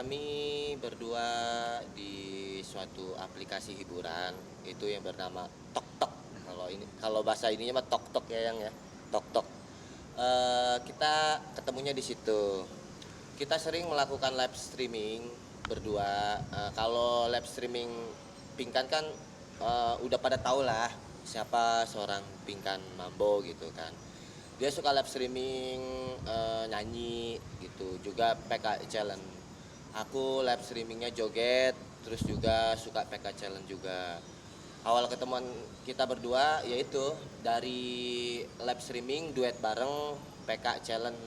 kami berdua di suatu aplikasi hiburan itu yang bernama TokTok. Kalau bahasa ininya mah TokTok ya yang ya. TokTok. Kita ketemunya di situ. Kita sering melakukan live streaming berdua. Kalau live streaming Pingkan kan udah pada tahu lah siapa seorang Pingkan Mambo gitu kan. Dia suka live streaming nyanyi gitu, juga PK challenge. Aku live streamingnya joget, terus juga suka PK challenge juga. Awal ketemuan kita berdua yaitu dari live streaming duet bareng PK challenge.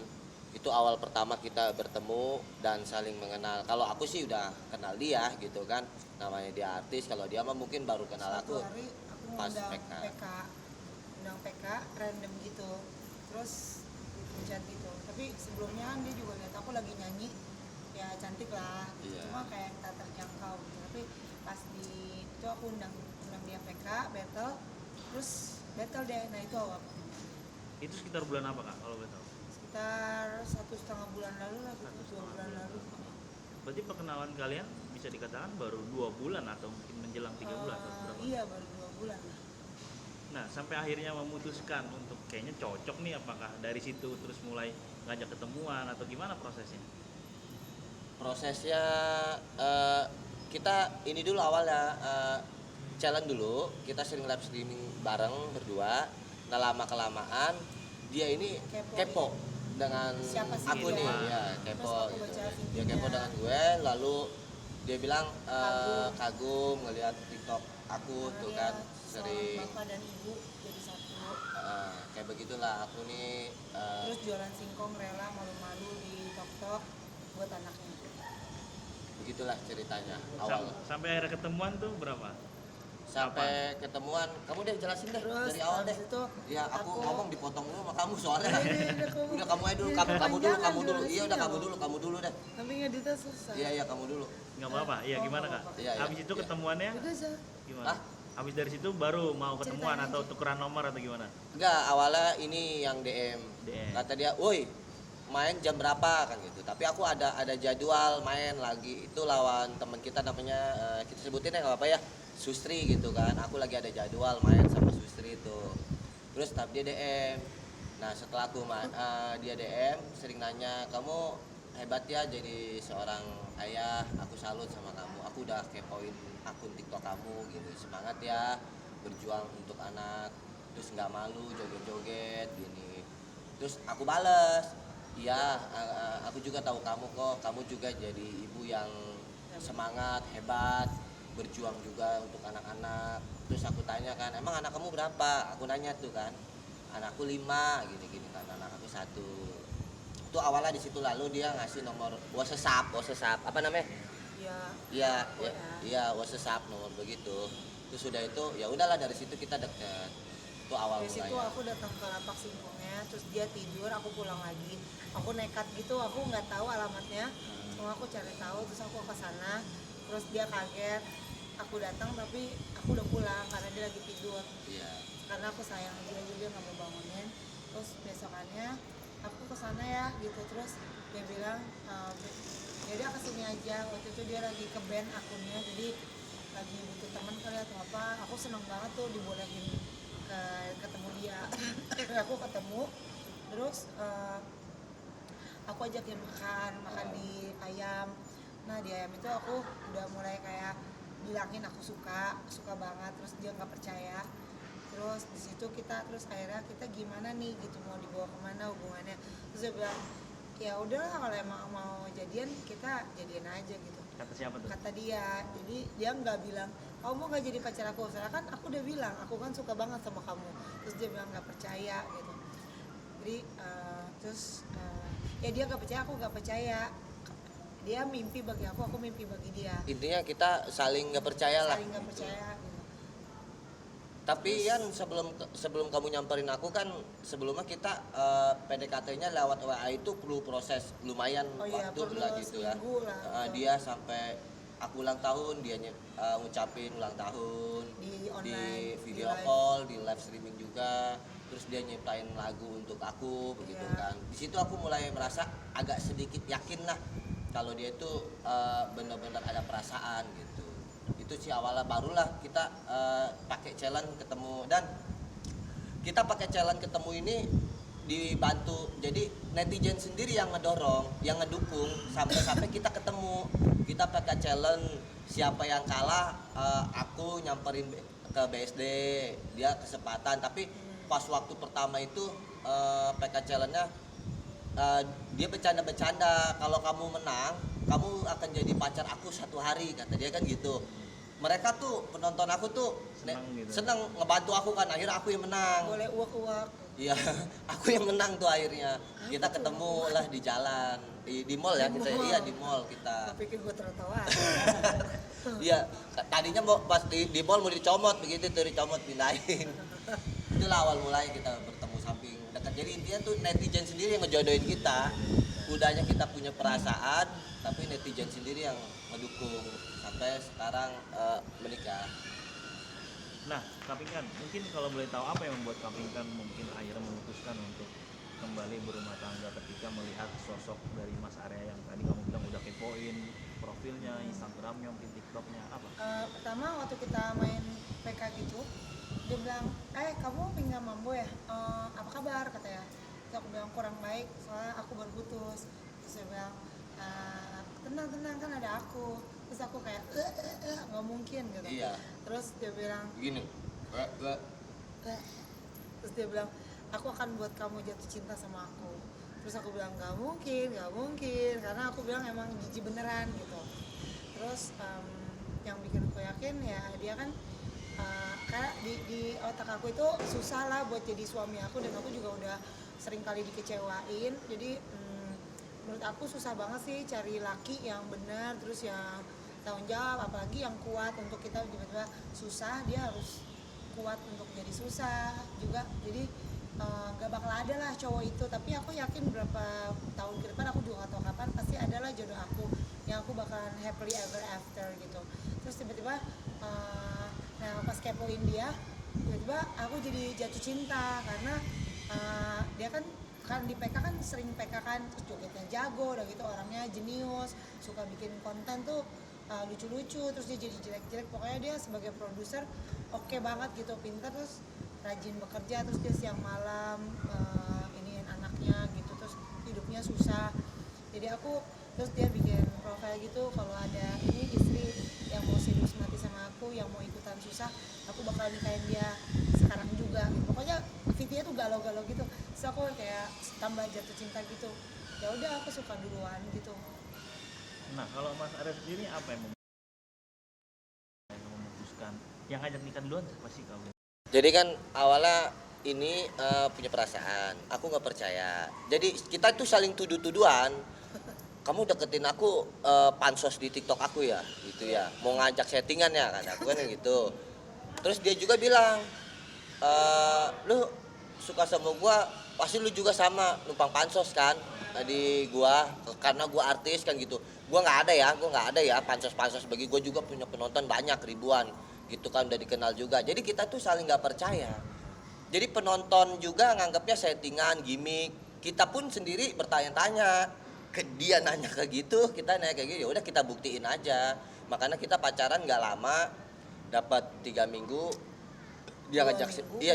Itu awal pertama kita bertemu dan saling mengenal. Kalau aku sih udah kenal dia gitu kan, namanya dia artis. Kalau dia mah mungkin baru kenal Suatu aku hari aku pas ngundang PK random gitu, terus dipencet gitu. Tapi sebelumnya kan dia juga lihat aku lagi nyanyi, ya cantik lah gitu. Iya. Cuma kayak tak terjangkau gitu. Tapi pas di itu aku undang dia PK battle, terus battle deh. Nah itu awal Itu sekitar bulan apa Kak kalau boleh tahu? sekitar 1,5 bulan lalu lah gitu, 2 bulan lalu. Berarti perkenalan kalian bisa dikatakan baru 2 bulan atau mungkin menjelang 3 bulan atau berapa? Iya baru 2 bulan lah. Nah, sampai akhirnya memutuskan untuk kayaknya cocok nih, apakah dari situ terus mulai ngajak ketemuan atau gimana prosesnya? Prosesnya kita ini dulu awalnya challenge dulu. Kita sering live streaming bareng berdua. Nah lama kelamaan dia ini kepo dengan Siapa sih aku dia? nih ya, kepo Terus aku gitu. baca Dia videonya. kepo dengan gue, lalu dia bilang kagum ngelihat TikTok aku tuh kan sering bapak dan ibu jadi satu. kayak begitulah aku nih Terus jualan singkong rela malu-malu di TokTok buat anaknya. begitulah ceritanya awal. Sampai akhirnya ketemuan tuh berapa? Sampai ketemuan, kamu deh jelasin deh Terus dari awal deh. habis itu Ya aku ngomong dipotong dulu sama kamu soalnya. Iya, Udah kamu aja dulu, Iya, kamu dulu, panjangan kamu dulu. durasinya Iya udah loh. kamu dulu deh. Tapi ngeditnya susah. Iya kamu dulu. Nggak apa-apa. Iya, Oh, gimana nggak Kak? apa-apa. Iya, iya, Habis itu iya. ketemuannya Udah aja. gimana? Hah? Habis dari situ baru mau ketemuan Ceritain atau aja. tukeran nomor atau gimana? Enggak, awalnya ini yang DM. DM. Kata dia, "Woi, main jam berapa?" kan gitu. Tapi aku ada jadwal main lagi. Itu lawan teman kita namanya kita sebutin ya enggak apa-apa ya. Sustri gitu kan. Aku lagi ada jadwal main sama Sustri itu. Terus tapi dia DM. Nah, setelah dia DM sering nanya, "Kamu hebat ya jadi seorang ayah. Aku salut sama kamu. Aku udah kepoin akun TikTok kamu gitu. Semangat ya berjuang untuk anak. Terus nggak malu joget-joget gini." Terus aku bales, "Iya, aku juga tahu kamu kok. Kamu juga jadi ibu yang semangat, hebat, berjuang juga untuk anak-anak." Terus aku tanya kan, "Emang anak kamu berapa?" Aku nanya tuh kan, "Anakku 5 gini-gini kan, anak aku 1. Itu awalnya di situ, lalu dia ngasih nomor WhatsApp, apa namanya? Ya. Iya, Oh, ya, ya. iya WhatsApp nomor begitu. Terus sudah itu ya udahlah dari situ kita deket. Itu awal Dari situ mulanya. aku datang ke lapak singkongnya, terus dia tidur, aku pulang lagi. Aku nekat gitu, aku nggak tahu alamatnya. Cuma aku cari tahu, terus aku ke sana. Terus dia kaget, aku datang tapi aku udah pulang karena dia lagi tidur. Iya. Karena aku sayang dia jadi dia nggak mau bangunin. Terus besokannya aku ke sana ya gitu, terus dia bilang ya dia kesini aja. Waktu itu dia lagi ke band akunnya, jadi lagi butuh teman kali atau apa. Aku seneng banget tuh dibolehin ketemu dia. Aku ketemu, terus aku ajakin makan di ayam. Nah di ayam itu aku udah mulai kayak bilangin aku suka banget. Terus dia nggak percaya. Terus di situ terus akhirnya kita gimana nih gitu, mau dibawa kemana hubungannya. Terus dia bilang ya udahlah kalau emang mau jadian kita jadian aja gitu. Kata siapa tuh? Kata dia, jadi dia nggak bilang kamu mau nggak jadi pacar aku, soalnya kan aku udah bilang aku kan suka banget sama kamu. Terus dia bilang nggak percaya gitu. Jadi ya dia nggak percaya, aku nggak percaya. Dia mimpi bagi aku mimpi bagi dia. Intinya kita saling nggak percaya lah. Saling nggak percaya gitu. Tapi kan sebelum kamu nyamperin aku kan sebelumnya kita PDKT-nya lewat WA itu perlu proses lumayan Oh iya, waktu perlu lah gitu ya. seminggu lah, betul. Dia sampai aku ulang tahun dia ngucapin ulang tahun Di online, di video di live. call, di live streaming juga. Terus dia nyiptain lagu untuk aku begitu Iya. kan. Di situ aku mulai merasa agak sedikit yakin lah kalau dia itu benar-benar ada perasaan gitu. Itu sih awalnya, barulah kita pakai challenge ketemu, dan kita pakai challenge ketemu ini dibantu, jadi netizen sendiri yang ngedorong, yang ngedukung sampai kita ketemu. Kita pakai challenge, siapa yang kalah aku nyamperin ke BSD, dia kesempatan. Tapi pas waktu pertama itu PK challenge-nya dia bercanda-bercanda, kalau kamu menang kamu akan jadi pacar aku 1 hari, kata dia kan gitu. Mereka tuh penonton aku tuh seneng ngebantu aku kan, akhirnya aku yang menang. Boleh uak-uak. Iya, aku yang menang tuh akhirnya. Kita ketemu lah di jalan, di mall ya kita. Iya, di mall kita. Aku pikir gue tertawa. Iya, tadinya mau pas di mall mau dicomot, begitu tuh dicomot pindahin. Itulah awal mulai kita bertemu samping dekat. Jadi intinya tuh netizen sendiri yang ngejodohin kita. Udahnya kita punya perasaan, tapi netizen sendiri yang ngedukung sampai sekarang menikah. Nah, Kapingkan, mungkin kalau boleh tahu apa yang membuat Kapingkan mungkin akhirnya memutuskan untuk kembali berumah tangga ketika melihat sosok dari Mas Arya yang tadi kamu bilang udah kepoin profilnya, Instagramnya, mungkin TikToknya, apa? Pertama waktu kita main PK gitu, dia bilang, kamu pinggang mambo ya? Apa kabar, katanya. Terus aku bilang kurang baik, soalnya aku baru putus. Terus dia bilang, tenang kan ada aku. Terus aku kayak nggak mungkin gitu. Iya. Terus dia bilang Begini. terus dia bilang, aku akan buat kamu jatuh cinta sama aku. Terus aku bilang nggak mungkin, karena aku bilang emang jijik beneran gitu. Terus yang bikin aku yakin ya dia kan karena di otak aku itu susah lah buat jadi suami aku, dan aku juga udah sering kali dikecewain. Jadi menurut aku susah banget sih cari laki yang benar, terus yang tanggung jawab, apalagi yang kuat. Untuk kita tiba-tiba susah, dia harus kuat untuk jadi susah juga. Jadi gak bakal ada lah cowok itu. Tapi aku yakin berapa tahun ke depan, aku juga gak tahu kapan, pasti adalah jodoh aku yang aku bakalan happily ever after gitu. Terus tiba-tiba nah pas kepoin dia, tiba-tiba aku jadi jatuh cinta karena dia kan di PK kan sering PK kan, terus jogetnya jago, udah gitu orangnya jenius, suka bikin konten tuh lucu-lucu, terus dia jadi jelek-jelek. Pokoknya dia sebagai produser oke banget gitu, pintar, terus rajin bekerja, terus dia siang malam iniin anaknya gitu, terus hidupnya susah. Jadi aku, terus dia bikin profile gitu, kalau ada ini istri yang mau serius mati sama aku, yang mau ikutan susah, aku bakal nikahin dia sekarang juga gitu. Pokoknya VT-nya tuh galau-galau gitu. Terus aku kayak tambah jatuh cinta gitu. Ya udah, aku suka duluan gitu. Nah, kalau Mas Arya sendiri apa yang memutuskan yang ngajak nikah duluan siapa sih kamu? Jadi kan awalnya ini punya perasaan, aku nggak percaya. Jadi kita itu saling tuduh-tuduhan. Kamu deketin aku pansos di TikTok aku ya, gitu ya. Mau ngajak settingan ya, kan aku kan gitu. Terus dia juga bilang, lu suka sama gua, pasti lu juga sama numpang pansos kan di gua, karena gua artis kan gitu. Gua nggak ada ya pansos bagi gua juga punya penonton banyak ribuan gitu kan, udah dikenal juga. Jadi kita tuh saling nggak percaya. Jadi penonton juga nganggapnya settingan, gimmick. Kita pun sendiri bertanya-tanya. Dia nanya kayak gitu, kita nanya kayak gitu, ya udah kita buktiin aja. Makanya kita pacaran nggak lama, dapat 3 minggu. Dia ngajak, iya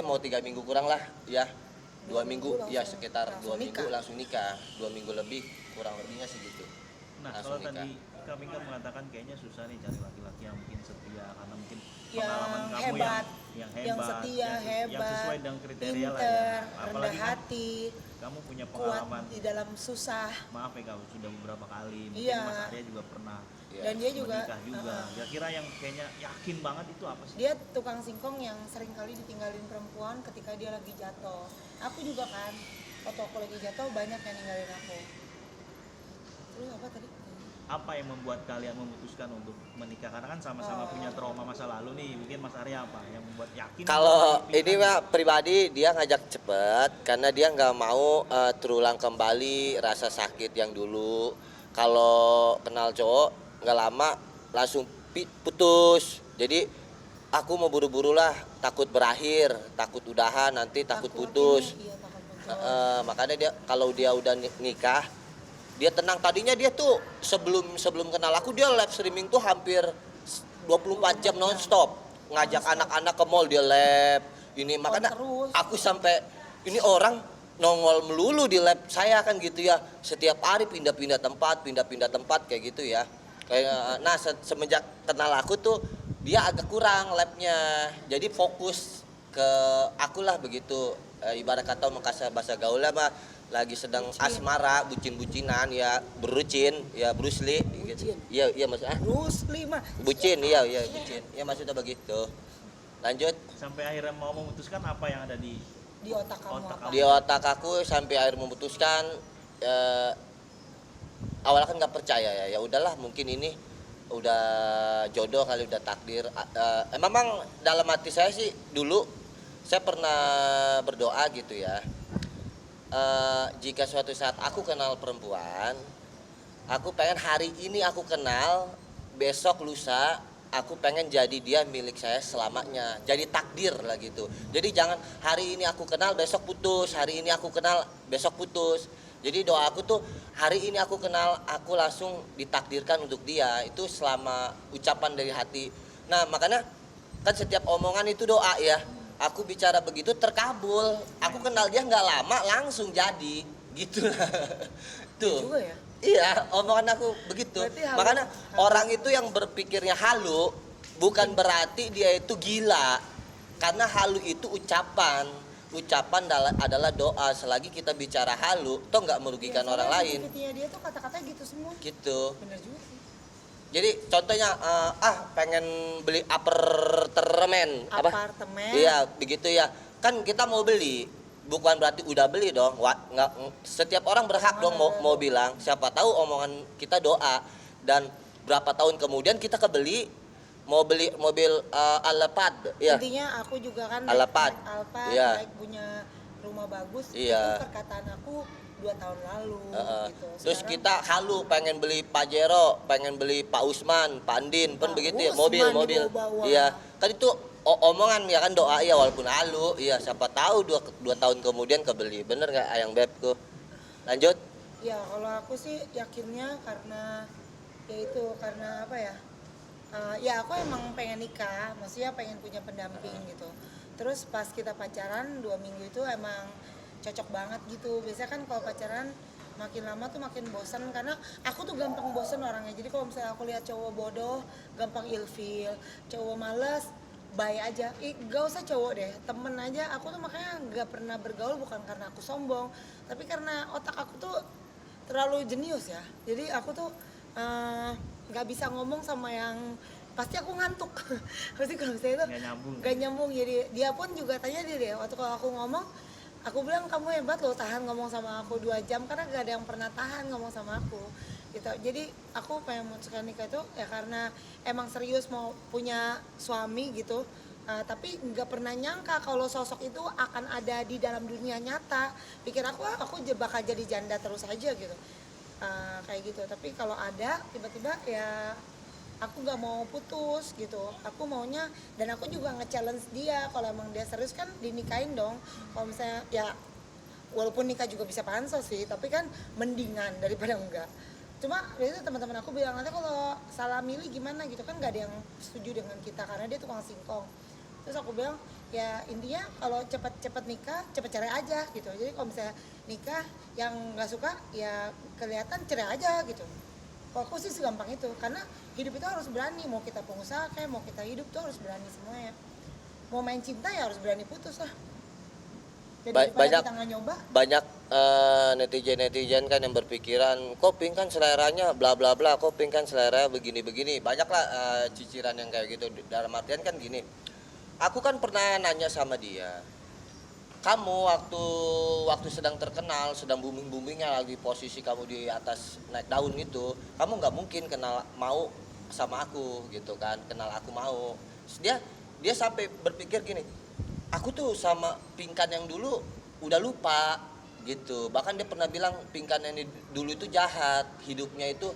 mau 3 minggu kurang lah, ya 2 minggu, ya sekitar 2 minggu langsung nikah, 2 minggu lebih, kurang lebihnya sih gitu. Nah, Langsung kalau nikah. tadi kami kan mengatakan kayaknya susah nih cari laki-laki yang mungkin setia, karena mungkin Yang pengalaman kamu hebat, yang yang setia, yang hebat, sesuai dengan kriteria lah ya. pinter, rendah Apalagi kan hati, kamu punya kuat pengalaman, di dalam susah. maaf ya kamu sudah beberapa kali, mungkin Iya. Mas Arya juga pernah Iya. Dan dia juga menikah juga. Kira-kira yang kayaknya yakin banget itu apa sih? dia tukang singkong yang sering kali ditinggalin perempuan ketika dia lagi jatuh. Aku juga kan, waktu aku lagi jatuh banyak yang ninggalin aku. Terus apa tadi? Apa yang membuat kalian memutuskan untuk menikah? Karena kan sama-sama punya trauma masa lalu nih. Mungkin Mas Arya apa yang membuat yakin? Kalau ini mah pribadi dia ngajak cepet karena dia nggak mau terulang kembali rasa sakit yang dulu. Kalau kenal cowok nggak lama langsung putus. Jadi aku mau buru-buru lah, takut berakhir, takut udahan nanti takut putus. Ini, iya, takut putus. Makanya dia kalau dia udah nikah dia tenang. Tadinya dia tuh sebelum kenal aku dia live streaming tuh hampir 24 jam nonstop, ngajak anak-anak ke mall dia live ini. Makanya terus. aku sampai ini orang nongol melulu di lab saya kan gitu ya, setiap hari pindah-pindah tempat kayak gitu ya. Kayak nah semenjak kenal aku tuh dia agak kurang labnya, jadi fokus ke aku lah begitu. Ibarat kata makasih bahasa gaulnya mah lagi sedang asmara, bucin-bucinan ya, berucin ya, Bruce Lee gitu. Iya maksudnya Bruce Lee mah bucin, iya bucin. Ya maksudnya begitu. Lanjut. Sampai akhirnya mau memutuskan apa yang ada di otak kamu Otak apa? Di otak aku sampai akhir memutuskan, awalnya kan nggak percaya ya udahlah mungkin ini udah jodoh kali, udah takdir. Memang dalam hati saya sih dulu saya pernah berdoa gitu ya, jika suatu saat aku kenal perempuan, aku pengen hari ini aku kenal, besok lusa aku pengen jadi dia milik saya selamanya, jadi takdir lah gitu. Jadi jangan hari ini aku kenal besok putus, hari ini aku kenal besok putus. Jadi doa aku tuh hari ini aku kenal, aku langsung ditakdirkan untuk dia, itu selama ucapan dari hati. Nah makanya kan setiap omongan itu doa ya, aku bicara begitu terkabul, aku kenal dia nggak lama langsung jadi gitu. Tuh Juga ya. iya, omongan aku begitu. Berarti halu- Makanya halu- orang itu yang berpikirnya halu bukan berarti dia itu gila. Karena halu itu ucapan. Ucapan adalah doa. Selagi kita bicara halu, toh nggak merugikan orang lain. Iya, dia tuh kata-katanya gitu semua. Gitu. Bener juga sih. Jadi contohnya pengen beli apartemen apa? Apartemen. Iya, begitu ya. Kan kita mau beli, bukan berarti udah beli dong. Setiap orang berhak dong mau bilang. Siapa tahu omongan kita doa, dan berapa tahun kemudian kita kebeli, mau beli mobil Alphard, ya. Intinya aku juga kan Alphard. Alphard, Iya. punya rumah bagus. Iya. Itu perkataan aku 2 tahun lalu gitu. Terus Sekarang kita halu pengen beli Pajero, pengen beli Pak Usman, Pak Andin, kan Pak begitu ya, Usman mobil. dibawa-bawa. Iya, kan itu omongan ya kan, doa ya walaupun halu. Iya, siapa tahu dua tahun kemudian kebeli. Bener nggak Ayang Bebku? Lanjut. ya kalau aku sih yakinnya karena karena apa ya? Ya aku emang pengen nikah, maksudnya pengen punya pendamping gitu. Terus pas kita pacaran 2 minggu itu emang cocok banget gitu. Biasanya kan kalau pacaran makin lama tuh makin bosan, karena aku tuh gampang bosan orangnya. Jadi kalau misalnya aku lihat cowok bodoh, gampang ilfil, cowok males, bye aja. Gak usah cowok deh, temen aja. Aku tuh makanya gak pernah bergaul, bukan karena aku sombong, tapi karena otak aku tuh terlalu jenius ya. Jadi aku tuh nggak bisa ngomong sama yang pasti aku ngantuk. Pasti kalau misalnya itu nggak nyambung. Jadi dia pun juga tanya dia waktu kalau aku ngomong, aku bilang kamu hebat loh tahan ngomong sama aku 2 jam, karena gak ada yang pernah tahan ngomong sama aku gitu. Jadi aku pengen memutuskan nikah itu ya karena emang serius mau punya suami gitu. Tapi nggak pernah nyangka kalau sosok itu akan ada di dalam dunia nyata. Pikir aku bakal jadi janda terus aja gitu. Kayak gitu. Tapi kalau ada tiba-tiba ya aku nggak mau putus gitu. Aku maunya, dan aku juga nge-challenge dia kalau emang dia serius kan dinikahin dong. Kalau misalnya ya walaupun nikah juga bisa pansos sih, tapi kan mendingan daripada enggak. Cuma biasanya teman-teman aku bilang nanti kalau salah milih gimana gitu kan, nggak ada yang setuju dengan kita karena dia tukang singkong. Terus aku bilang ya intinya kalau cepet nikah cepet cerai aja gitu. Jadi kalau misalnya nikah yang nggak suka ya kelihatan cerai aja gitu. Kalau aku sih segampang itu, karena hidup itu harus berani. Mau kita pengusaha kayak mau kita hidup tuh harus berani semuanya. Mau main cinta ya harus berani putus lah. Jadi kita nggak nyoba. Banyak netizen kan yang berpikiran Koping kan seleranya bla bla bla, Koping kan selera begini-begini. Banyaklah ciciran yang kayak gitu. Dalam artian kan gini, aku kan pernah nanya sama dia, kamu waktu sedang terkenal, sedang boomingnya lagi posisi kamu di atas naik daun itu, kamu nggak mungkin mau sama aku gitu kan, kenal aku mau. Terus dia sampai berpikir gini, aku tuh sama Pinkan yang dulu udah lupa gitu. Bahkan dia pernah bilang Pinkan yang dulu itu jahat, hidupnya itu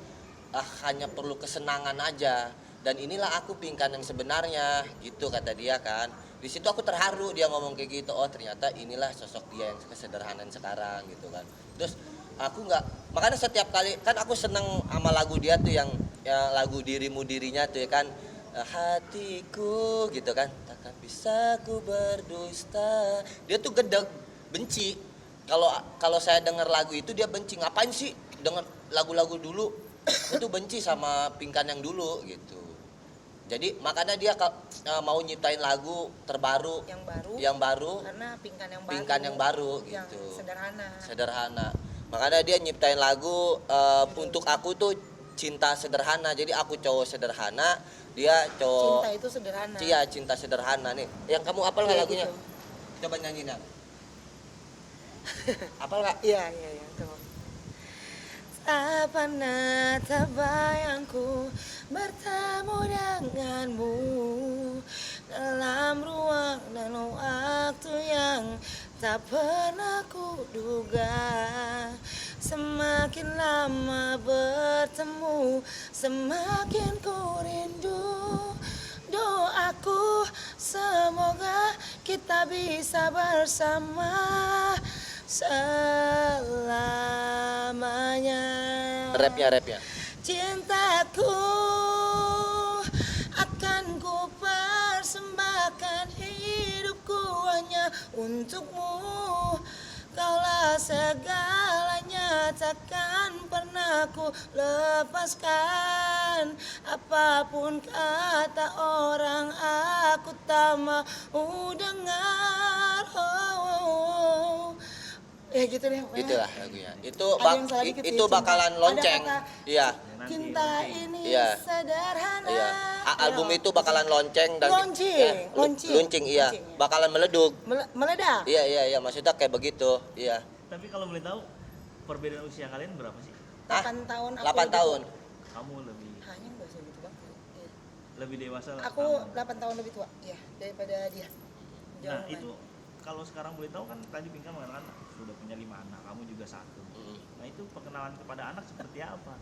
hanya perlu kesenangan aja, dan inilah aku Pinkan yang sebenarnya gitu kata dia kan. Di situ aku terharu dia ngomong kayak gitu. Oh ternyata inilah sosok dia yang kesederhanaan sekarang gitu kan. Terus aku nggak, makanya setiap kali kan aku seneng sama lagu dia tuh yang lagu dirimu dirinya tuh ya kan. Hatiku gitu kan, takkan bisa ku berdusta. Dia tuh gedeg, benci. Kalau kalau saya dengar lagu itu dia benci. Ngapain sih denger lagu-lagu dulu? Aku tuh benci sama Pinkan yang dulu gitu. Jadi makanya dia mau nyiptain lagu terbaru yang baru yang baru karena Pinkan yang baru yang gitu. sederhana. Makanya dia nyiptain lagu untuk aku tuh cinta sederhana. Jadi aku cowok sederhana, dia cowok Cinta itu sederhana. Iya, cinta sederhana nih. Yang kamu apal nggak Iya, lagunya? gitu. Coba nyanyiin. Apal nggak? Iya tuh. Tak pernah terbayangku bertemu denganmu dalam ruang dan waktu yang tak pernah kuduga. Semakin lama bertemu, semakin ku rindu. Doaku semoga kita bisa bersama selamanya. Rapnya. Cintaku akan ku persembahkan, hidupku hanya untukmu. Kaulah segalanya, takkan pernah ku lepaskan. Apapun kata orang, aku tak mau dengar. Ya gitu deh pokoknya. Itulah lagunya. Itu Ada yang salah dikit itu ya, bakalan cinta. lonceng. Ada kata, Iya. cinta ini Iya. sederhana. Iya. Album Ya. itu bakalan lonceng dan Launching. luncing iya. Launching, ya. Bakalan meleduk. Meledak. Iya, maksudnya kayak begitu. Iya. Tapi kalau boleh tahu perbedaan usia kalian berapa sih? 8 tahun aku 8 tahun. Kamu lebih Hanya nggak usah gitu banget. Iya. lebih dewasa lah. Aku kamu. 8 tahun lebih tua, ya, daripada dia. Nah, Jauh itu kalau sekarang boleh tahu kan tadi Pinka mengatakan sudah punya 5 anak, kamu juga 1. Mm. Nah, itu perkenalan kepada anak seperti apa?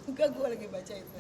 enggak, gue lagi baca itu.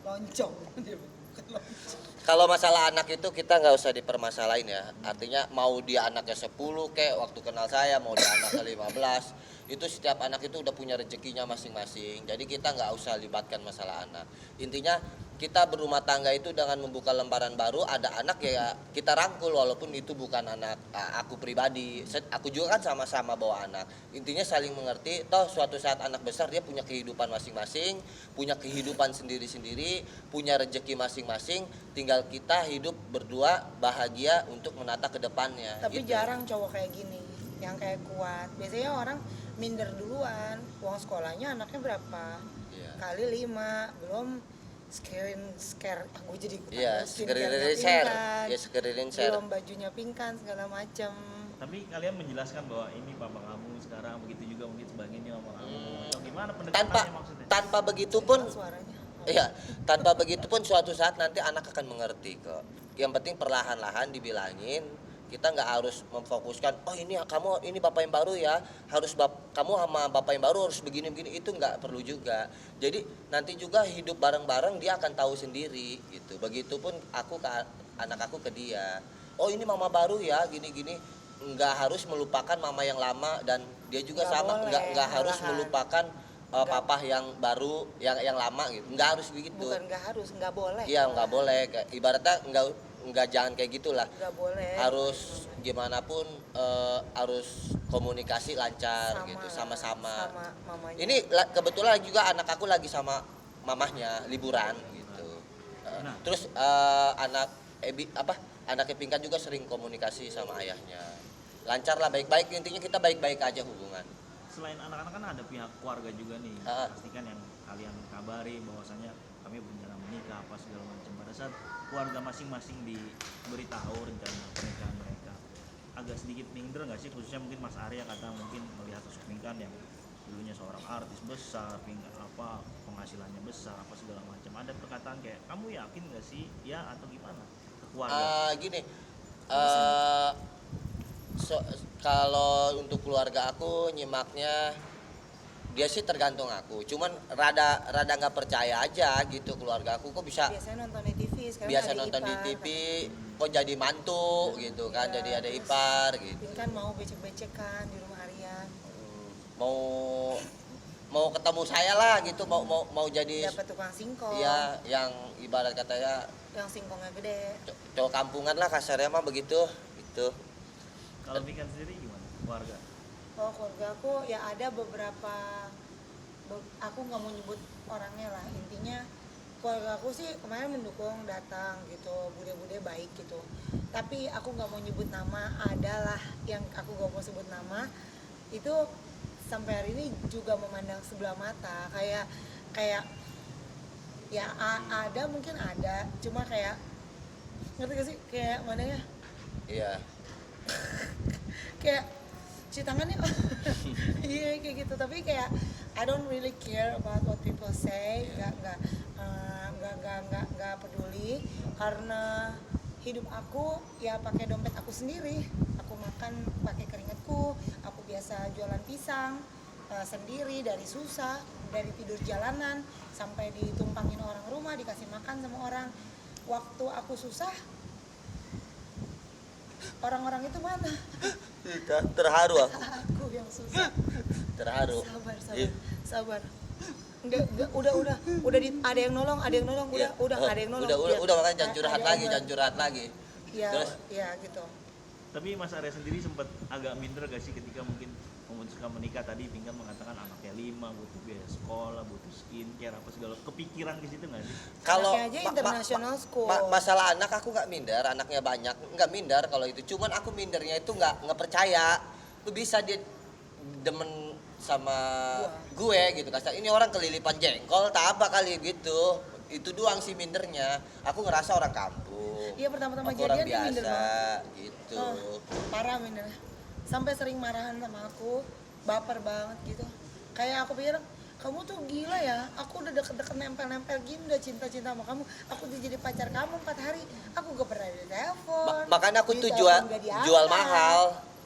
Loncong. Dia bukan loncong. Kalau masalah anak itu kita nggak usah dipermasalahin ya. Artinya mau dia anaknya 10 kayak waktu kenal saya, mau dia anaknya 15, itu setiap anak itu udah punya rezekinya masing-masing. Jadi kita nggak usah libatkan masalah anak. Intinya kita berumah tangga itu dengan membuka lembaran baru, ada anak ya kita rangkul walaupun itu bukan anak aku pribadi. Aku juga kan sama-sama bawa anak. Intinya saling mengerti. Toh suatu saat anak besar dia punya kehidupan masing-masing, punya kehidupan sendiri-sendiri, punya rezeki masing-masing. Tinggal kita hidup berdua bahagia untuk menata ke depannya. Tapi gitu. jarang cowok kayak gini, yang kayak kuat. Biasanya orang minder duluan. Uang sekolahnya anaknya berapa? Iya. Kali 5, belum scare. Aku jadi ikutan Iya, ngurusin sekeririn care-nya share. Pinkan. Ya sekeririn share. Belum bajunya Pinkan segala macam. Tapi kalian menjelaskan bahwa ini papa kamu sekarang, begitu juga mungkin sebagiannya mama kamu. Atau gimana Tanpa pendekatannya maksudnya? tanpa begitu pun Suaranya. iya, tanpa begitu pun suatu saat nanti anak akan mengerti kok. Yang penting perlahan-lahan dibilangin. Kita nggak harus memfokuskan, oh ini kamu ini bapak yang baru ya, harus kamu sama bapak yang baru harus begini-begini, itu nggak perlu juga. Jadi nanti juga hidup bareng-bareng dia akan tahu sendiri gitu. Begitupun aku ke anak aku ke dia, oh ini mama baru ya gini-gini, nggak harus melupakan mama yang lama dan dia juga Nggak sama boleh, nggak harus malahan. melupakan papa yang baru yang lama gitu, nggak harus begitu. Bukan nggak harus, nggak boleh. Iya nggak boleh, kayak ibaratnya nggak jangan kayak gitulah. Nggak boleh. Harus gimana pun harus komunikasi lancar gitu sama-sama. Sama mamanya. Ini kebetulan juga anak aku lagi sama mamahnya liburan gitu. Nah. Terus anak anaknya Pinkan juga sering komunikasi sama ayahnya. Lancar lah, baik-baik, intinya kita baik-baik aja hubungan. Selain anak-anak kan ada pihak keluarga juga nih. Pastikan yang kalian kabari bahwasanya kami berencana menikah apa segala macam. Pada saat keluarga masing-masing diberitahu rencana pernikahan mereka, agak sedikit minder nggak sih, khususnya mungkin Mas Arya kata mungkin melihat sosok Pinkan yang dulunya seorang artis besar, penghasilannya besar apa segala macam, ada perkataan kayak kamu yakin nggak sih ya atau gimana ke keluarga? Gini, kalau untuk keluarga aku nyimaknya dia sih tergantung aku, cuman rada nggak percaya aja gitu keluarga aku kok bisa Biasanya nonton di TV, sekarang biasa ada nonton di ipar. TV kok jadi mantu gitu kan, Iya, jadi ada terus ipar gitu. Pinkan mau becek-becekan di rumah Arya. mau mau ketemu saya lah gitu, mau jadi dapat tukang singkong ya yang ibarat katanya yang singkongnya gede. cowok kampungan lah kasarnya mah begitu gitu. Kalau Pinkan sendiri gimana keluarga? Oh, keluarga aku ya ada beberapa aku nggak mau nyebut orangnya lah, intinya keluarga aku sih kemarin mendukung, datang gitu, bude-bude baik gitu, tapi aku nggak mau nyebut nama. Adalah yang aku gak mau sebut nama itu sampai hari ini juga memandang sebelah mata, kayak ya ada mungkin ada, cuma kayak ngerti gak sih kayak mana ya, Iya. kayak cuci tangannya iya kayak gitu. Tapi kayak I don't really care about what people say, nggak peduli, karena hidup aku ya pakai dompet aku sendiri, aku makan pakai keringatku, aku biasa jualan pisang sendiri, dari susah, dari tidur jalanan sampai ditumpangin orang rumah, dikasih makan sama orang. Waktu aku susah, orang-orang itu mana? Terharu aku. Aku yang susah. Terharu. Sabar. Enggak, udah ada yang nolong, udah ada yang nolong. Udah makanya jangan Ada curhat yang lagi, buat. jangan curhat lagi. Ya, Terus? ya gitu. Tapi Mas Arya sendiri sempat agak minder gak sih ketika mungkin memutuskan menikah? Tadi Pinkan mengatakan anaknya 5, butuh biaya sekolah, butuh skincare, apa segala, kepikiran ke situ nggak sih? Kalau Anaknya aja international school. masalah anak aku nggak minder, anaknya banyak nggak minder kalau itu. Cuman aku mindernya itu nggak percaya. Lu bisa dia demen sama gue gitu kasar. Ini orang kelilipan jengkol, tak apa kali gitu. Itu doang sih mindernya. Aku ngerasa orang kampung. Iya, pertama-tama aku orang jadian dia minder biasa banget. gitu. Parah mindernya. Sampai sering marahan sama aku, baper banget gitu. Kayak aku pikir, kamu tuh gila ya, aku udah deket-deket nempel-nempel gini, udah cinta-cinta sama kamu, aku udah jadi pacar kamu 4 hari, aku gak pernah ditelepon. Makanya aku tuh ditelepon gak diangkat. jual mahal.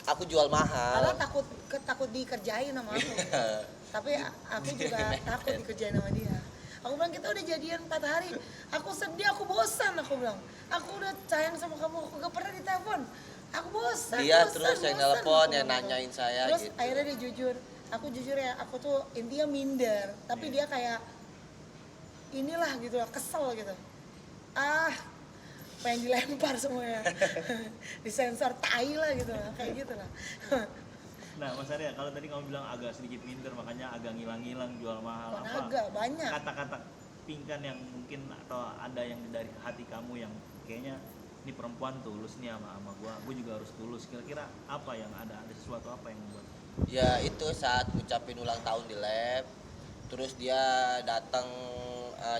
Aku jual Karena mahal. takut dikerjain sama aku. Tapi aku juga takut dikerjain sama dia. Aku bilang, kita udah jadian 4 hari, aku sedih, aku bosan, aku bilang, aku udah sayang sama kamu, aku gak pernah ditelepon, aku bosan. Dia bosan, terus yang bosan, telepon, aku yang bilang. nanyain saya Terus gitu. akhirnya dia jujur, aku jujur ya, aku tuh intinya minder, tapi dia kayak inilah gitu lah, kesel gitu. Pengen dilempar semuanya. Disensor tai lah gitu lah, kayak gitu lah. Nah Mas Arya, kalau tadi kamu bilang agak sedikit minder, makanya agak ngilang-ngilang jual mahal, Bukan apa agak, banyak. kata-kata Pinkan yang mungkin atau ada yang dari hati kamu yang kayaknya ini perempuan tulus nih sama gue juga harus tulus, kira-kira apa yang ada sesuatu apa yang membuat? Ya itu saat ngucapin ulang tahun di lab, terus dia datang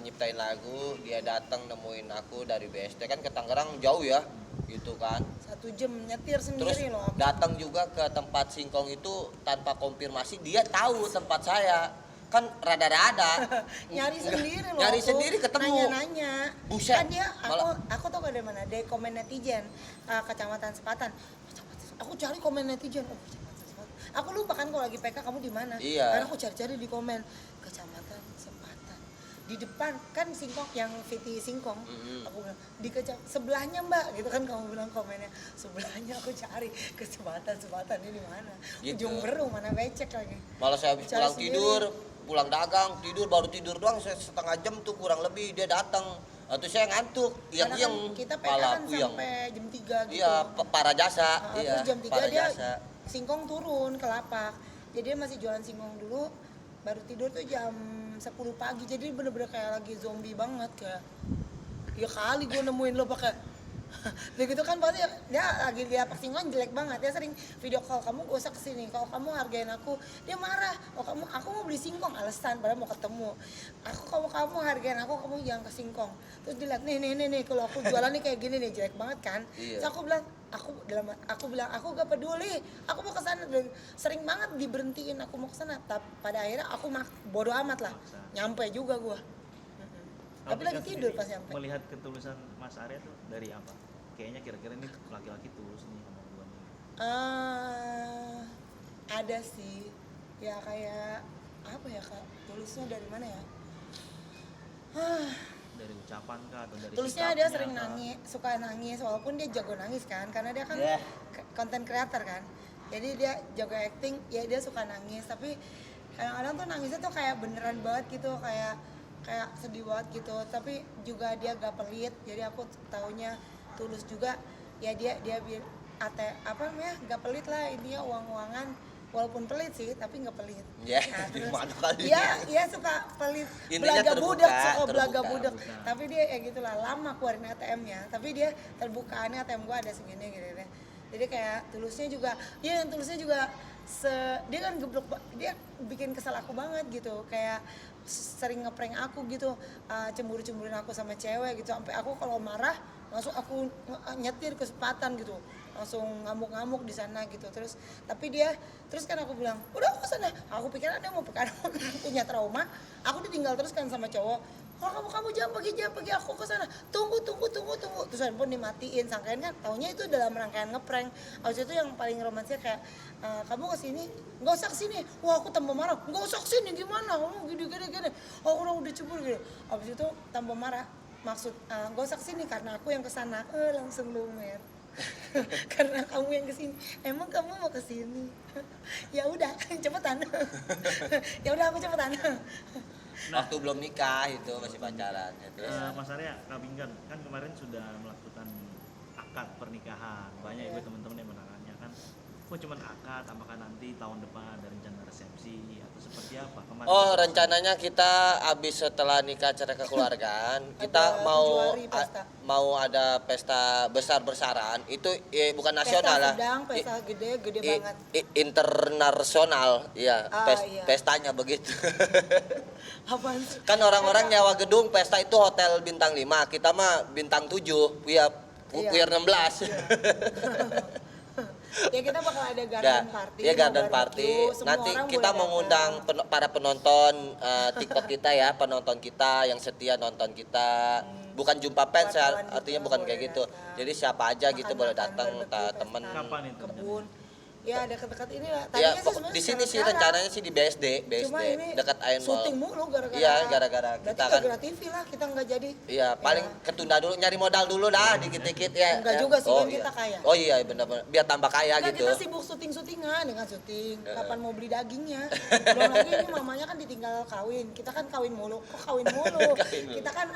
nyiptain lagu, dia datang nemuin aku dari BSD kan ke Tangerang jauh ya, gitu kan. 1 jam nyetir Terus sendiri loh. datang juga ke tempat singkong itu tanpa konfirmasi, dia tahu tempat saya. Kan rada-rada Nyari sendiri loh. nyari aku. sendiri ketemu. Nanya-nanya. Buset, Kan dia, malah- aku tau gak dari mana? Dari komen netizen, Kecamatan Sepatan. Aku cari komen netizen, Kecamatan Sepatan. Aku lupa kan kalau lagi PK kamu di mana. Iya. Karena aku cari-cari di komen Kecamatan Sepatan. Di depan kan singkong yang Viti singkong. Aku bilang di sebelahnya Mbak, gitu kan kamu bilang komennya. Sebelahnya aku cari Kecamatan ini mana? Gitu. Ujung Berung mana becek lagi. Malah saya habis Cari pulang sendiri. tidur, pulang dagang, baru tidur doang saya setengah jam tuh kurang lebih dia datang. Atau saya ngantuk, Karena kan yang kita PK kepala kan puyeng. sampai jam 3 gitu. Iya, para jasa. Iya, Terus jam 3 para dia jasa. singkong turun ke lapak. Jadi dia masih jualan singkong dulu, baru tidur tuh jam 10 pagi. Jadi bener-bener kayak lagi zombie banget, kayak ya kali gue nemuin lo pakai begitu kan. Pasti dia lagi di lapak singkong jelek banget. Dia sering video call, kamu gak usah kesini, kalau kamu hargain aku. Dia marah, aku mau beli singkong, alasan padahal mau ketemu. Kamu hargain aku, kamu jangan ke singkong. Terus dilihat nih kalau aku jualan nih kayak gini nih, jelek banget kan. Iya. Terus aku bilang aku gak peduli, aku mau kesana. Dan sering banget diberhentiin aku mau kesana. Tapi pada akhirnya aku bodo amat lah, nyampe juga gua. Tapi lagi Pinkan tidur sendiri pas nyampe. Melihat ketulusan Mas Arya tuh dari apa? Kayaknya kira-kira ini laki-laki tulus nih sama gue nih. Ada sih, ya kayak apa ya Kak, tulusnya dari mana ya? Dari ucapan kah atau dari Tulisnya sikapnya dia sering kah? suka nangis, walaupun dia jago nangis kan, karena dia kan Yeah. konten creator kan. jadi dia jago acting, ya dia suka nangis, tapi kadang-kadang tuh nangisnya tuh kayak beneran banget gitu, kayak kayak sedih banget gitu, tapi juga dia gak pelit, jadi aku taunya tulus juga, ya dia apa namanya, gak pelit lah, intinya uang-uangan, walaupun pelit sih, tapi nggak pelit. Ya, Nah, terus gimana kali? iya suka pelit, Intinya belaga terbuka, budak, suka belaga terbuka. budak. Tapi dia ya gitulah, lama keluarin ATM-nya, tapi dia terbuka, ini ATM gua ada segini gitu deh. Jadi kayak tulusnya juga, dia yang tulusnya juga dia kan geblok, dia bikin kesal aku banget gitu, kayak sering ngeprank aku gitu, cemburu-cemburuin aku sama cewek gitu, sampai aku kalau marah langsung aku nyetir ke sepatan gitu, langsung ngamuk-ngamuk di sana gitu. Terus tapi dia terus kan aku bilang udah aku sana, aku pikir ada mau karena aku punya trauma, aku ditinggal terus kan sama cowok. Kalau kamu jangan pergi aku ke sana, tunggu terus handphone dimatiin, sangkain kan taunya itu dalam rangkaian ngeprank. Habis itu yang paling romansnya kayak kamu kesini, nggak usah kesini, wah aku tambah marah, nggak usah kesini gimana, kamu gini, aku udah cemburu gitu. Habis itu tambah marah, maksud nggak usah kesini karena aku yang kesana, langsung lumer. Karena kamu yang kesini, emang kamu mau kesini? Ya udah cepetan. Ya udah aku cepetan. Waktu belum nikah itu masih pacaran ya, terus Mas Arya, Kak Bingkan kan kemarin sudah melakukan akad pernikahan. Banyak Iya. juga teman-teman yang menanyakan, kok cuman akad, apakah nanti tahun depan ada rencana resepsi atau seperti apa? Kemarin oh rencananya kita habis setelah nikah acara kekeluargaan kita Ada mau 7 hari pesta. mau ada pesta besar-besaran itu bukan Pesta nasional lah. sedang, pesta gede banget. Internasional ya Iya. pestanya begitu. Apaan sih? Kan orang-orang nyawa gedung pesta itu hotel bintang 5, kita mah bintang 7, ya Iya. puyer 16. Ya kita bakal ada garden party. Ya garden mau party. barbecue, semua Nanti orang kita boleh mengundang datang. para penonton TikTok kita ya, penonton kita yang setia nonton kita. Bukan jumpa fans ya, Wartawan artinya juga bukan boleh kayak gitu. datang. Jadi siapa aja gitu boleh Makan-makan, datang, barbecue, temen. pesta, Kapan itu? kebun. Ya ada dekat ini lah. Ya, Tadinya sih sebenarnya di sini sih sekarang. rencananya sih di BSD Cuma ini dekat Iron Mall. syuting mulu gara-gara. Iya, gara-gara Berarti kita kan. gara-gara TV lah kita nggak jadi. Iya, paling ketunda dulu, nyari modal dulu dah dikit-dikit ya. Enggak ya. juga sih, kan iya. kita kaya. Oh iya, benar-benar. Biar tambah kaya Nah, gitu. kita sibuk syuting-syutingan dengan syuting. Kapan mau beli dagingnya? Belum lagi ini mamanya kan ditinggal kawin. Kita kan kawin mulu. Kok kawin mulu? Kawin mulu. Kita kan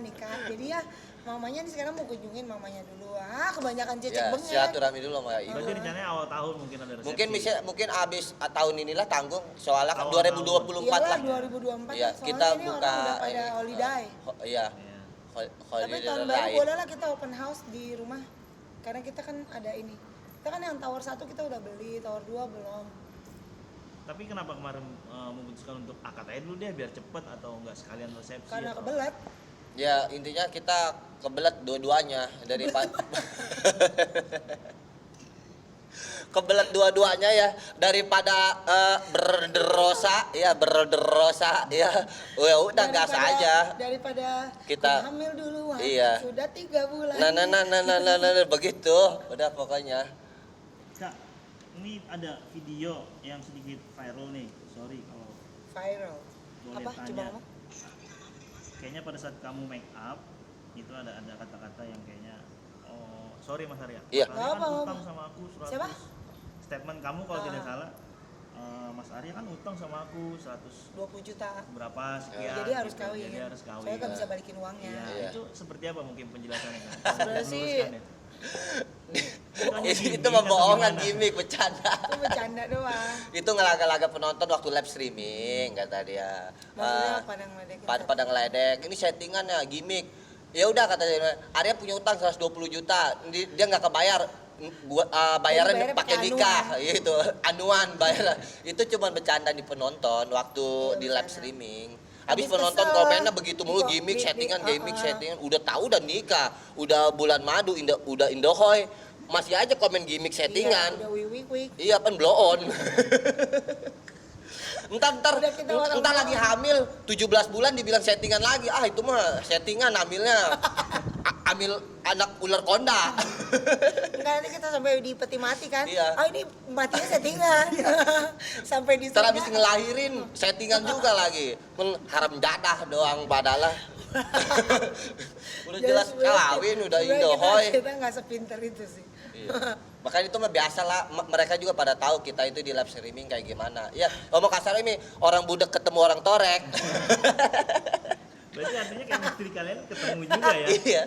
nikah. Jadi ya mamanya nih sekarang mau kunjungin mamanya dulu. Kebanyakan cecek Ya, bengek. silaturahmi dulu sama ibu. berarti rencananya awal tahun mungkin ada resepsi. Mungkin abis tahun inilah tanggung soalnya kan Awal 2024 Iyalah lah. 2024 Iya, soalnya kita ini buka orang udah pada ini, holiday. Iya, Iya. Tapi holiday tahun baru lain. boleh lah kita open house di rumah. Karena kita kan ada ini. Kita kan yang tower 1 kita udah beli, tower 2 belum. Tapi kenapa kemarin memutuskan untuk akad aja dulu deh biar cepet atau enggak sekalian resepsi? Karena atau- kebelet. Ya intinya kita kebelet dua-duanya kebelet dua-duanya ya daripada berderosa ya udah gas aja Daripada Kita- hamil duluan. iya. Sudah 3 bulan. nah begitu udah pokoknya. Kak, ini ada video yang sedikit viral nih. Sorry kalau Viral. boleh Apa? tanya. Coba ngomong. Kayaknya pada saat kamu make up itu ada kata-kata yang kayaknya sorry Mas Arya. Iya. Mas Arya Nggak kan apa-apa. utang sama aku 100. Siapa? Statement kamu kalau tidak Ah. salah Mas Arya kan utang sama aku 100 20 juta. berapa sekian. Jadi harus gitu. kawin. Jadi harus kawin. Soalnya kan bisa balikin uangnya. Iya, Iya. itu seperti apa mungkin penjelasannya kan? Sebenarnya sih- Meluruskan ya. Itu mah bohongan, gimmick, bercanda. Itu bercanda doang. Itu ngelaga-laga penonton waktu live streaming kata dia. Maksudnya pada ngeledekin. Pada ngeledek, ini settingan ya, gimmick. Ya udah kata dia, Arya punya utang 120 juta, dia nggak kebayar, bayaran Jadi bayarnya pakai pakai nikah, gitu, anuan bayar. Itu cuma bercanda di penonton waktu Iya, di live bercanda. streaming. Habis Habis penonton kesel. komennya begitu mulu, Kok gimmick, settingan, uh-uh. udah tahu udah nikah, udah bulan madu, udah indohoy, masih aja komen gimmick settingan. Iya, udah wik. Iya kan blow on. Entar Udah kita orang entar blow lagi on. hamil 17 bulan dibilang settingan lagi. Ah itu mah settingan hamilnya. Hamil anak ular konda. Enggak, nanti kita sampai di peti mati kan. Iya. Oh ini matinya settingan. Sampai di Entar habis surga. ngelahirin settingan juga lagi. Haram dadah doang padahal. Udah Jadi jelas sebenarnya- kawin udah sebenarnya indohoy. Kita nggak sepinter itu sih. Iya. Makanya itu mah biasa lah, mereka juga pada tahu kita itu di live streaming kayak gimana. Ya, ngomong kasar ini orang budak ketemu orang torek. Berarti artinya chemistry kalian ketemu juga ya? Iya.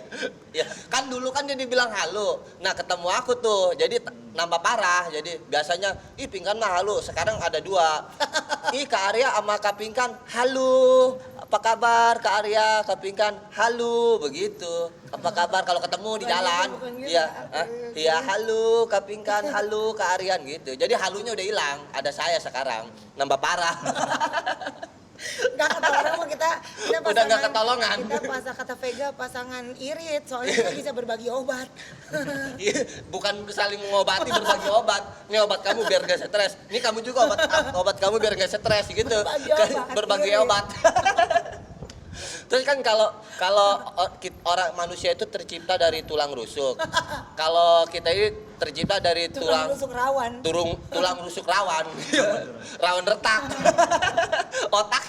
Ya, kan dulu kan dia dibilang halo. Nah, ketemu aku tuh. Jadi nambah parah. Jadi biasanya ih Pingkan mah halo, sekarang ada dua. Ih Kak Arya sama Kak Pingkan, halo. Apa kabar Kak Arya, Kak Pingkan? Halo, begitu. Apa kabar kalau ketemu di jalan? Iya, iya halo Kak Pingkan, halo Kak Aryan gitu. Jadi halunya udah hilang, ada saya sekarang. Nambah parah. Nggak kata orang mah kita Udah nggak ketolongan. Kita kata Vega pasangan irit, soalnya kita bisa berbagi obat. Iya, bukan saling mengobati, berbagi obat. Ini obat kamu biar gak stres. Ini kamu juga obat kamu biar gak stres gitu. Berbagi iya. obat. Terus kan kalau orang manusia itu tercipta dari tulang rusuk. Kalau kita ini tercipta dari Tulang rusuk rawan. tulang rusuk rawan. Rawan retak. Otak.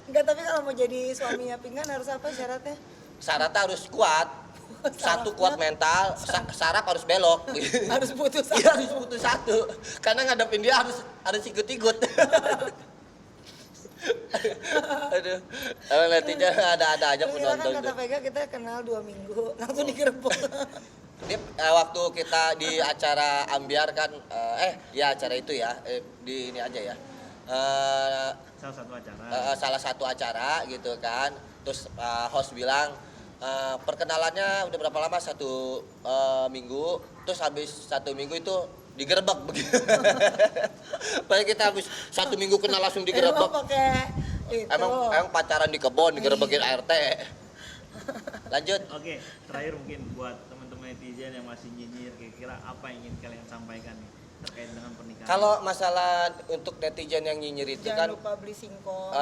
Enggak, tapi kalau mau jadi suaminya Pingkan harus apa syaratnya? Syaratnya harus kuat. Satu kuat mental, saraf harus belok. Harus putus. Iya harus putus satu. Karena ngadepin dia harus ikut-ikut. Aduh, nantinya ada aja Terus kita penonton. kan kata Vega kita kenal 2 minggu, langsung digerebek. Ini waktu kita di acara Ambiar kan, ya acara itu ya, di ini aja ya. Salah satu acara. Salah satu acara gitu kan. Terus host bilang perkenalannya udah berapa lama, 1 minggu. Terus habis 1 minggu itu digerebek begitu. Padahal kita habis 1 minggu kenal langsung digerebek. Emang pakai itu. Emang pacaran di kebun digerebekin RT. Lanjut. Oke, terakhir mungkin buat teman-teman netizen yang masih nyinyir, kira-kira apa yang ingin kalian sampaikan nih terkait dengan pernikahan? Kalau masalah untuk netizen yang nyinyir itu kan Jangan lupa beli singkong.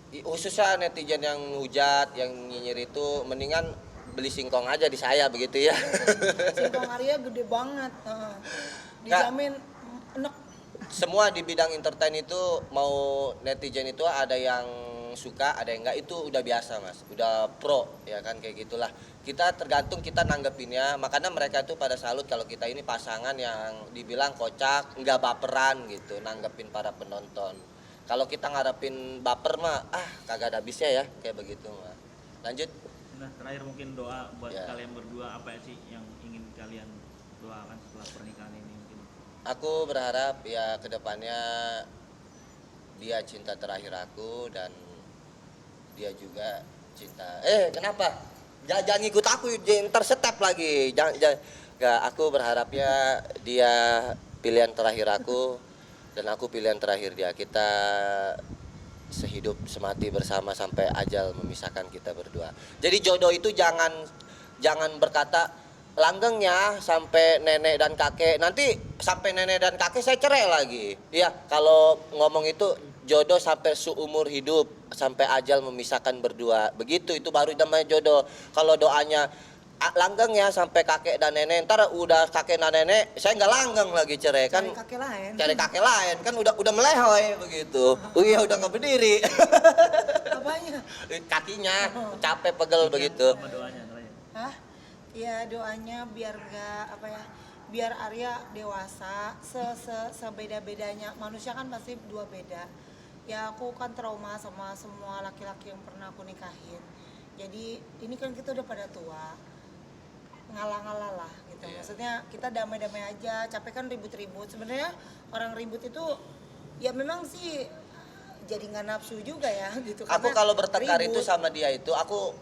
khususnya netizen yang hujat, yang nyinyir itu mendingan beli singkong aja di saya begitu ya. Singkong Arya gede banget. Dijamin enak. Semua di bidang entertain itu mau netizen itu ada yang suka, ada yang enggak, itu udah biasa Mas. Udah pro ya kan kayak gitulah. Kita tergantung kita nanggepinnya. Makanya mereka itu pada salut kalau kita ini pasangan yang dibilang kocak, enggak baperan gitu nanggepin para penonton. Kalau kita ngarepin baper mah kagak ada habisnya ya kayak begitu mah. Lanjut. Nah, terakhir mungkin doa buat Ya. kalian berdua, apa sih yang ingin kalian doakan setelah pernikahan ini mungkin? Aku berharap ya kedepannya dia cinta terakhir aku dan dia juga cinta. Kenapa? Jangan ikut aku, ntar step lagi. Nggak, aku berharapnya dia pilihan terakhir aku dan aku pilihan terakhir dia. Kita sehidup semati bersama sampai ajal memisahkan kita berdua. Jadi jodoh itu jangan berkata langgengnya sampai nenek dan kakek, nanti sampai nenek dan kakek saya cerai lagi. Iya, kalau ngomong itu jodoh sampai seumur hidup, sampai ajal memisahkan berdua. Begitu itu baru namanya jodoh. Kalau doanya langgengnya sampai kakek dan nenek, ntar udah kakek dan nenek saya nggak langgeng lagi cerai kan. Cari kakek lain Kan udah melehoy begitu. Iya udah nggak berdiri. Apanya? Kakinya capek pegel begitu. Sama doanya terakhir. Hah? Ya doanya biar biar Arya dewasa, sebeda-bedanya. Manusia kan pasti dua beda. Ya aku kan trauma sama semua laki-laki yang pernah aku nikahin. Jadi ini kan kita udah pada tua, ngalah-ngalah lah gitu. Iya. Maksudnya kita damai-damai aja, capek kan ribut-ribut. Sebenarnya orang ribut itu ya memang sih jadi nggak nafsu juga ya gitu. Aku karena kalau bertengkar itu ribut. sama dia itu aku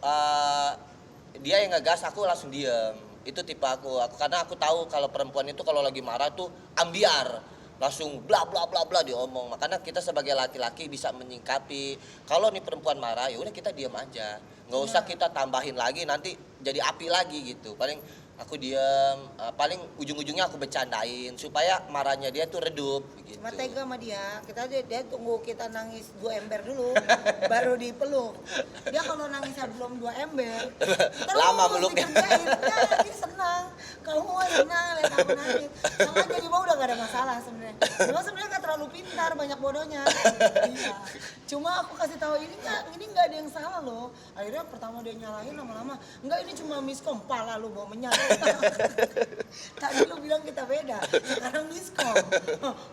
dia yang ngegas, aku langsung diem. Itu tipe aku karena aku tahu kalau perempuan itu kalau lagi marah tuh ambiar, langsung bla bla bla bla diomong. Makanya kita sebagai laki-laki bisa menyingkapi. Kalau nih perempuan marah ya udah kita diem aja, nggak usah kita tambahin lagi nanti jadi api lagi gitu. Paling aku diem, paling ujung-ujungnya aku bercandain supaya marahnya dia tuh redup gitu. Cuma tega sama dia tunggu kita nangis 2 ember dulu baru dipeluk. Dia kalau nangisnya belum 2 ember kita Lama lurus meluknya. dikerjain. Ya, dia senang kamu mah senang lihat aku nangis. Sengaja di bawah udah gak ada masalah sebenarnya. Cuma sebenarnya gak terlalu pintar, banyak bodohnya. Iya. Cuma aku kasih tahu ini nggak ada yang salah loh. Akhirnya pertama dia nyalahin, lama-lama enggak, ini cuma miskom, pala lu bawa menyak. Tadi lu bilang kita beda, sekarang miskom.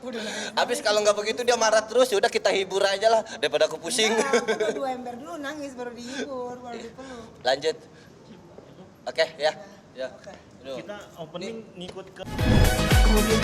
Udah nangis. Habis kalau nggak begitu dia marah terus, ya udah kita hibur aja lah daripada aku pusing. Enggak, aku udah 2 ember dulu nangis baru dihibur, baru dipeluk. Lanjut. Oke, ya. Ya. Oke. Aduh. Kita opening ngikut ke Kemudian